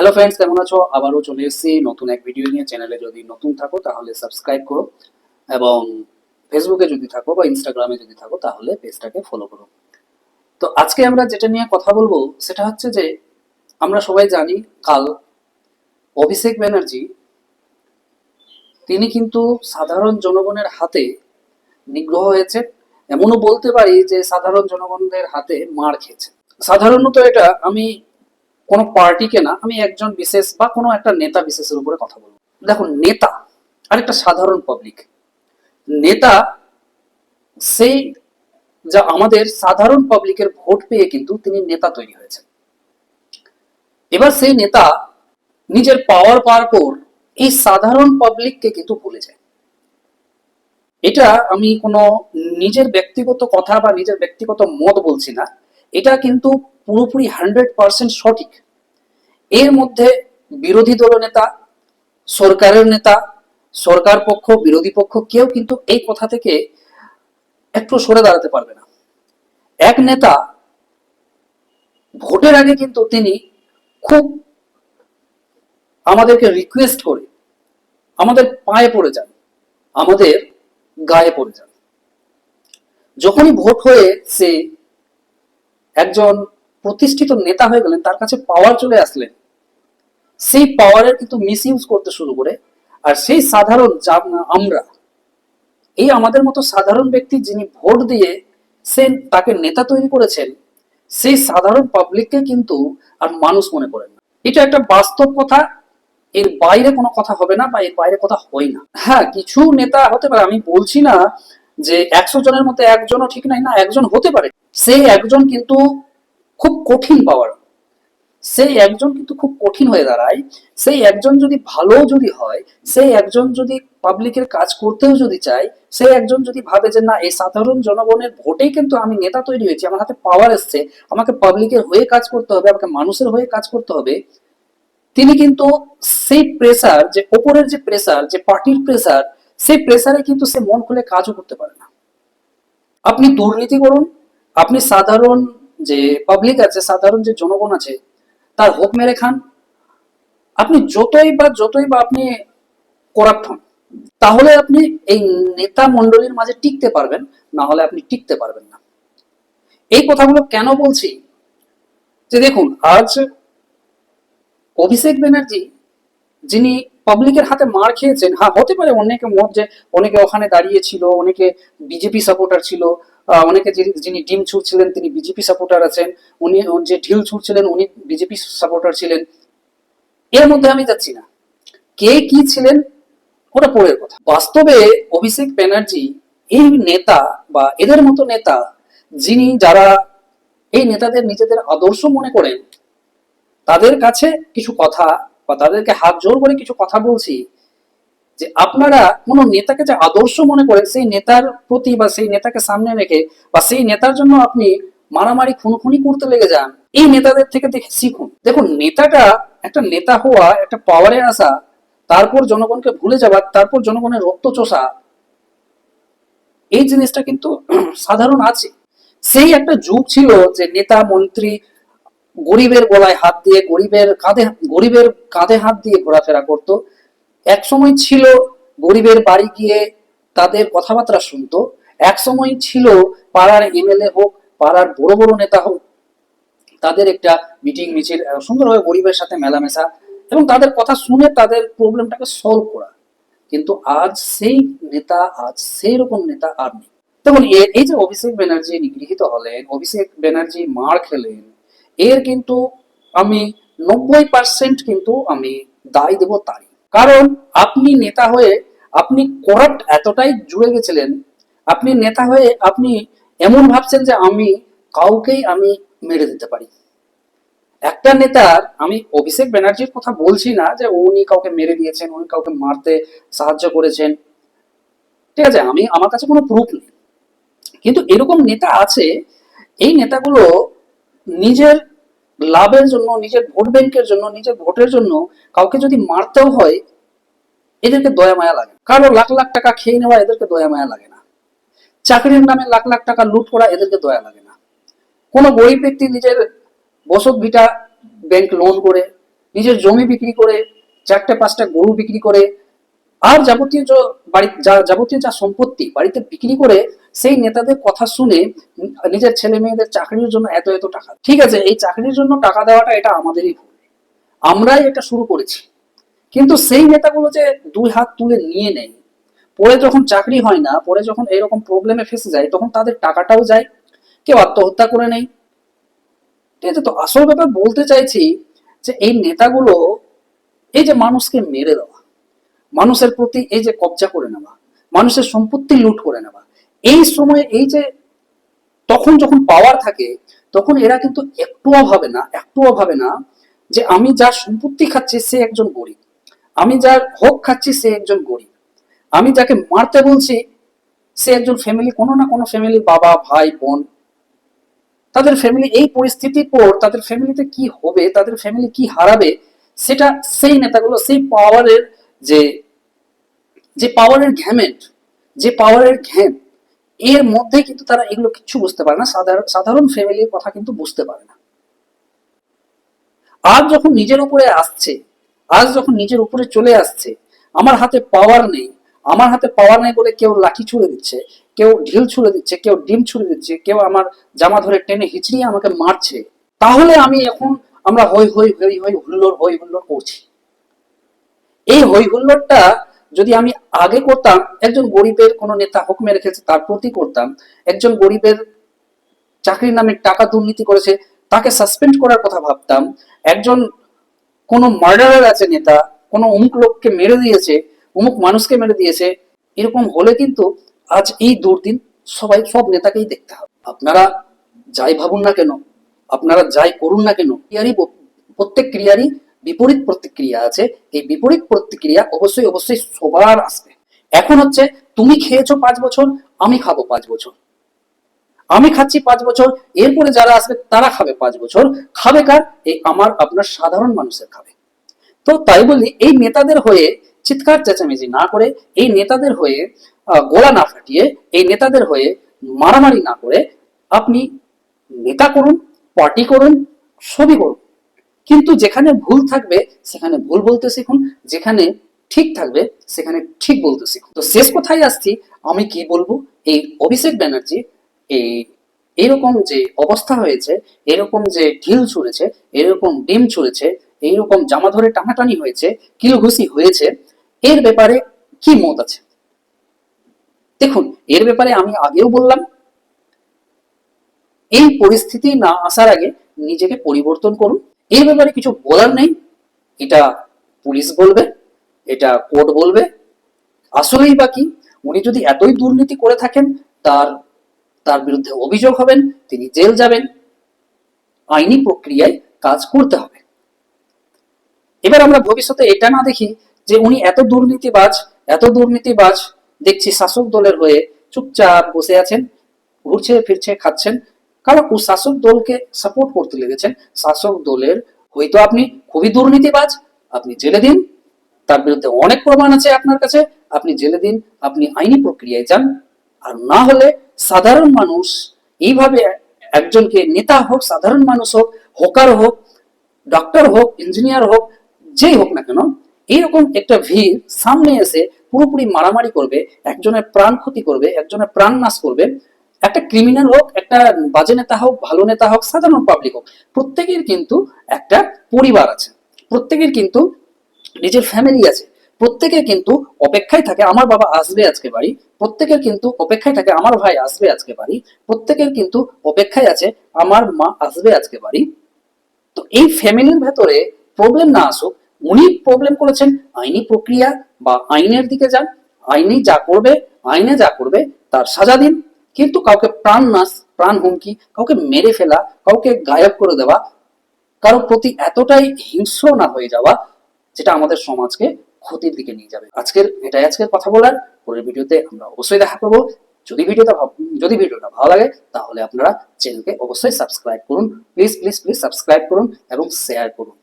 Hello friends, কেমন আছো? আবারও চলে এসেছি নতুন এক ভিডিও নিয়ে। চ্যানেলে যদি নতুন থাকো তাহলে সাবস্ক্রাইব করো, এবং ফেসবুকে যদি থাকো বা ইনস্টাগ্রামে যদি থাকো তাহলে পেজটাকে ফলো করো। তো আজকে আমরা যেটা নিয়ে কথা বলবো সেটা হচ্ছে যে আমরা সবাই জানি কাল অভিষেক ব্যানার্জি তিনি কিন্তু সাধারণ জনগণের হাতে নিগ্রহ হয়েছে। এমনও বলতে পারি যে সাধারণ জনগণদের হাতে মার খেয়েছে। সাধারণত এটা আমি কোনো পার্টিকে না, আমি একজন বিশেষ বা কোনো একটা নেতা বিশেষের উপরে কথা বলবো। দেখুন, নেতা আর একটা সাধারণ পাবলিক। নেতা সেই যা আমাদের সাধারণ পাবলিকের ভোট পেয়ে কিন্তু তিনি নেতা তৈরি হয়েছেন। এবার সেই নেতা নিজের পাওয়ার পাওয়ার পর এই সাধারণ পাবলিককে কিন্তু ভুলে যায়। এটা আমি কোনো নিজের ব্যক্তিগত কথা বা নিজের ব্যক্তিগত মত বলছি না, এটা কিন্তু পুরোপুরি 100% সঠিক। এর মধ্যে বিরোধী দলনেতা, সরকারের নেতা, সরকার পক্ষ, বিরোধী পক্ষ কেউ কিন্তু এই কথা থেকে একটু সরে দাঁড়াতে পারবে না। এক নেতা ভোটের আগে কিন্তু তিনি খুব আমাদেরকে রিকোয়েস্ট করে আমাদের পায়ে পড়ে যান, আমাদের গায়ে পড়ে যান। যখনই ভোট হয়ে সে একজন প্রতিষ্ঠিত নেতা হয়ে গেলেন, তার কাছে পাওয়ার চলে আসলেন, সেই পাওয়ারের কিন্তু মিস ইউজ করতে শুরু করে। আর সেই সাধারণ আমরা, এই আমাদের মতো সাধারণ ব্যক্তি যিনি ভোট দিয়ে সে তাকে নেতা তৈরি করেছেন, সেই সাধারণ পাবলিককে কিন্তু আর মানুষ মনে করেন না। এটা একটা বাস্তব কথা। এর বাইরে কোনো কথা হবে না বা এর বাইরে কথা হয় না। হ্যাঁ, কিছু নেতা হতে পারে, আমি বলছি না যে 100 জনের মধ্যে একজনও ঠিক নাই, না, একজন হতে পারে। সেই একজন কিন্তু খুব কঠিন পাওয়ার, সেই একজন কিন্তু খুব কঠিন হয়ে দাঁড়ায়। সেই একজন যদি ভালো যদি হয়, সেই একজন যদি পাবলিকের কাজ করতেও যদি চায়, সেই একজন যদি ভাবে যে না, এই সাধারণ জনগণের ভোটেই কিন্তু আমি নেতা তৈরি হয়েছি, আমার হাতে পাওয়ার এসছে, আমাকে পাবলিকের হয়ে কাজ করতে হবে, আমাকে মানুষের হয়ে কাজ করতে হবে, তিনি কিন্তু সেই প্রেসার, যে ওপরের যে প্রেসার, যে পার্টির প্রেসার, সেই প্রেসারে কিন্তু সে মন খুলে কাজও করতে পারে না। আপনি দুর্নীতি করুন, আপনি সাধারণ যে পাবলিক আছে, সাধারণ যে জনগণ আছে, তার হোক মেরে খান, আপনি যতই বা আপনি করাপ্ট হন, তাহলে আপনি এই নেতা মন্ডলীর মাঝে টিকতে পারবেন, না হলে আপনি টিকতে পারবেন না। এই কথাগুলো কেন বলছি, যে দেখুন, আজ অভিষেক ব্যানার্জি যিনি পাবলিকের হাতে মার খেয়েছেন, হ্যাঁ হতে পারে অনেকে মত যে অনেকে ওখানে দাঁড়িয়ে ছিল, অনেকে বিজেপি সাপোর্টার ছিল, অনেকে যিনি ডিম ছুটছিলেন তিনি বিজেপি সাপোর্টার আছেন, উনি যে ঢিল ছুটছিলেন উনি বিজেপি সাপোর্টার ছিলেন। এর মধ্যে আমি যাচ্ছি না, কে কি ছিলেন ওটা পরের কথা। বাস্তবে অভিষেক ব্যানার্জি এই নেতা বা এদের মতো নেতা, যারা এই নেতাদের নিজেদের আদর্শ মনে করেন, তাদের কাছে কিছু কথা বা তাদেরকে হাত জোর করে কিছু কথা বলছি, যে আপনারা কোনো নেতাকে যে আদর্শ মনে করেন, সেই নেতার প্রতি বা সেই নেতাকে সামনে রেখে বা সেই নেতার জন্য আপনি মারামারি খুনোখুনি করতে লেগে যান, এই নেতাদের থেকে দেখে শিখুন। দেখুন, নেতাটা, একটা নেতা হওয়া, একটা পাওয়ারে আসা, তারপর জনগণকে ভুলে যাওয়া, তারপর জনগণের রক্ত চোষা, এই জিনিসটা কিন্তু সাধারণ আছে। সেই একটা যুগ ছিল যে নেতা মন্ত্রী গরিবের গলায় হাত দিয়ে, গরিবের কাঁধে হাত দিয়ে ঘোরাফেরা করতো। এক সময় ছিল গরিবের বাড়ি গিয়ে তাদের কথাবার্তা শুনতো। এক সময় ছিল পাড়ার এমএলএ হোক, পাড়ার বড় বড় নেতা হোক, তাদের একটা মিটিং মিছিল সুন্দরভাবে গরিবের সাথে মেলামেশা এবং তাদের কথা শুনে তাদের প্রবলেমটাকে সলভ করা। কিন্তু আজ সেই নেতা, আজ সেই রকম নেতা আর নেই। দেখুন, এই যে অভিষেক ব্যানার্জি নিগৃহীত হলেন, অভিষেক ব্যানার্জি মার খেলেন, এর কিন্তু আমি 90% কিন্তু আমি দায় দেব তারই। কারণ আপনি নেতা হয়ে আপনি করাপ্ট এতটাই জুড়ে গেছিলেন, আপনি নেতা হয়ে আপনি এমন ভাবছেন যে আমি কাউকেই আমি মেরে দিতে পারি। একটা নেতার, আমি অভিষেক ব্যানার্জির কথা বলছি না যে উনি কাউকে মেরে দিয়েছেন, উনি কাউকে মারতে সাহায্য করেছেন, ঠিক আছে, আমার কাছে কোনো প্রুফ নেই, কিন্তু এরকম নেতা আছে। এই নেতাগুলো নিজের লাভের জন্য, নিজের ভোট ব্যাংকের জন্য, নিজের ভোটের জন্য কাউকে যদি মারতেও হয়, এদেরকে দয়া মায়া লাগে। কারো লাখ লাখ টাকা খেয়ে নেওয়া এদেরকে দয়া মায়া লাগে না। চাকরির নামে লাখ লাখ টাকা লুট করা এদেরকে দয়া লাগে না। কোনো গরিব ব্যক্তি নিজের বসত ভিটা ব্যাংক লোন করে নিজের জমি বিক্রি করে, 4-5টা গরু বিক্রি করে, আর যাবতীয় যা সম্পত্তি বাড়িতে বিক্রি করে সেই নেতাদের কথা শুনে নিজের ছেলে মেয়েদের চাকরির জন্য এত এত টাকা। ঠিক আছে, এই চাকরির জন্য টাকা দেওয়াটা এটা আমাদেরই ভুল, আমরাই এটা শুরু করেছি। কিন্তু সেই নেতাগুলো যে 2 হাত তুলে নিয়ে নেয়, পরে যখন চাকরি হয় না, পরে যখন এরকম প্রবলেমে ফেসে যায়, তখন তাদের টাকাটাও যায়, কেউ আত্মহত্যা করে নেয়। ঠিক আছে, তো আসল ব্যাপার বলতে চাইছি যে এই নেতাগুলো, এই যে মানুষকে মেরে দেওয়া, মানুষের প্রতি এই যে কবজা করে নেওয়া, মানুষের সম্পত্তি লুট করে নেওয়া, এই সময়ে এই যে তখন যখন পাওয়ার থাকে, তখন এরা কিন্তু একটুও ভাবে না যে আমি যার সম্পত্তি খাচ্ছি সে একজন গরিব, আমি যার ভোগ খাচ্ছি সে একজন গরিব, আমি যাকে মারতে বলছি সে একজন ফ্যামিলি, কোনো না কোনো ফ্যামিলি, বাবা ভাই বোন, তাদের ফ্যামিলি এই পরিস্থিতির পর তাদের ফ্যামিলিতে কি হবে, তাদের ফ্যামিলি কি হারাবে, সেটা সেই নেতাগুলো, সেই পাওয়ারের যে যে পাওয়ারের ঘ্যামেন্ট, যে পাওয়ারের ঘ্যাম, এর মধ্যে কিন্তু তারা এগুলো কিচ্ছু বুঝতে পারে না, সাধারণ ফ্যামিলির কথা কিন্তু বুঝতে পারে না। আজ যখন নিজের উপরে আসছে, আজ যখন নিজের উপরে চলে আসছে, আমার হাতে পাওয়ার নেই, আমার হাতে পাওয়ার নেই বলে কেউ লাঠি ছুড়ে দিচ্ছে, কেউ ঢিল ছুড়ে দিচ্ছে, কেউ ডিম ছুড়ে দিচ্ছে, কেউ আমার জামা ধরে টেনে হিচড়িয়ে আমাকে মারছে, তাহলে আমি এখন আমরা হই হুল্লোড় করছি। এই হই হুল্লোড়টা যদি আমি আগে করতাম, একজন গরিবের কোনো নেতা হুকুমে রেখেছে তার প্রতি করতাম, একজন গরিবের চাকরির নামে টাকা দুর্নীতি করেছে তাকে সাসপেন্ড করার কথা ভাবতাম, একজন কোনো মার্ডারার আছে নেতা, কোনো অমুক লোককে মেরে দিয়েছে, অমুক মানুষকে মেরে দিয়েছে, এরকম হলে কিন্তু আজ এই দুর্দিন সব নেতাকেই দেখতে হবে। আপনারা যাই ভাবুন না কেন, আপনারা যাই করুন না কেন, প্রত্যেক ক্রিয়ারই বিপরীত প্রতিক্রিয়া আছে। এই বিপরীত প্রতিক্রিয়া অবশ্যই অবশ্যই সবার আসবে। এখন হচ্ছে তুমি খেয়েছো 5 বছর, আমি খাবো 5 বছর, আমি খাচ্ছি 5 বছর, এরপরে যারা আসবে তারা খাবে 5 বছর, খাবে কার? এই আমার আপনার সাধারণ মানুষের খাবে। তো তাই বলি, এই নেতাদের হয়ে চিৎকার চেঁচামেচি না করে, এই নেতাদের হয়ে গলা না ফাটিয়ে, এই নেতাদের হয়ে মারামারি না করে আপনি নেতা করুন, পার্টি করুন, সবই করুন, কিন্তু যেখানে ভুল থাকবে সেখানে ভুল বলতে শিখুন, যেখানে ঠিক থাকবে সেখানে ঠিক বলতে শিখুন। তো শেষ কথায় আসছি, আমি কি বলবো, এই অভিষেক ব্যানার্জি এই এরকম যে অবস্থা হয়েছে, এরকম যে ঢিল ছুঁড়েছে, এরকম ডিম ছুঁড়েছে, এইরকম জামা ধরে টানাটানি হয়েছে, কিলঘুষি হয়েছে, এর ব্যাপারে কি মত আছে? দেখুন, এর ব্যাপারে আমি আগেও বললাম, এই পরিস্থিতি না আসার আগে নিজেকে পরিবর্তন করুন। এর ব্যাপারে কিছু বলার নেই, এটা পুলিশ বলবে, এটা কোর্ট বলবে। আসলেই বা কি, উনি যদি এতই দুর্নীতি করে থাকেন, তার তার বিরুদ্ধে অভিযোগ হবেন, তিনি জেল যাবেন, আইনি প্রক্রিয়ায় কাজ করতে হবে। এবার আমরা ভবিষ্যতে এটা না দেখি যে উনি এত দুর্নীতিবাজ দেখছি শাসক দলের হয়ে চুপচাপ বসে আছেন, ঘুরছে ফিরছে খাচ্ছেন, কারণ ও শাসক দলকে সাপোর্ট করতে লেগেছেন। শাসক দলের হয়তো আপনি খুবই দুর্নীতিবাজ, আপনি জেলে দিন, তার বিরুদ্ধে অনেক প্রমাণ আছে আপনার কাছে, আপনি জেলে দিন, আপনি আইনি প্রক্রিয়ায় যান। আর না হলে সাধারণ মানুষ এইভাবে একজনকে, নেতা হোক, সাধারণ মানুষ হোক, হকার হোক, ডক্টর হোক, ইঞ্জিনিয়ার হোক, যেই হোক না কেন, এইরকম একটা ভিড় সামনে এসে পুরোপুরি মারামারি করবে, একজনের প্রাণ ক্ষতি করবে, একজনের প্রাণ নাশ করবে, একটা ক্রিমিনাল হোক, একটা বাজে নেতা হোক, ভালো নেতা হোক, সাধারণ পাবলিক হোক, প্রত্যেকের কিন্তু একটা পরিবার আছে, প্রত্যেকের কিন্তু নিজের ফ্যামিলি আছে, প্রত্যেকের কিন্তু অপেক্ষায় থাকে আমার বাবা আসবে আজকে বাড়ি, প্রত্যেকের কিন্তু অপেক্ষায় থাকে আমার ভাই আসবে আজকে বাড়ি, প্রত্যেকের কিন্তু অপেক্ষায় আছে আমার মা আসবে আজকে বাড়ি। তো এই ফ্যামিলির ভেতরে প্রবলেম না আসুক, উনি প্রবলেম করেছেন, আইনি প্রক্রিয়া বা আইনের দিকে যান, আইনে যা করবে তার সাজা দিন, কিন্তু কাউকে প্রাণ নাশ, প্রাণ হুমকি, কাউকে মেরে ফেলা, কাউকে গায়েব করে দেওয়া, কারোর প্রতি এতটাই হিংস্র না হয়ে যাওয়া, যেটা আমাদের সমাজকে ক্ষতির দিকে নিয়ে যাবে। আজকের কথা বলার, পরের ভিডিওতে আমরা অবশ্যই দেখা করবো। যদি ভিডিওটা ভালো লাগে তাহলে আপনারা চ্যানেলকে অবশ্যই সাবস্ক্রাইব করুন, প্লিজ প্লিজ প্লিজ সাবস্ক্রাইব করুন এবং শেয়ার করুন।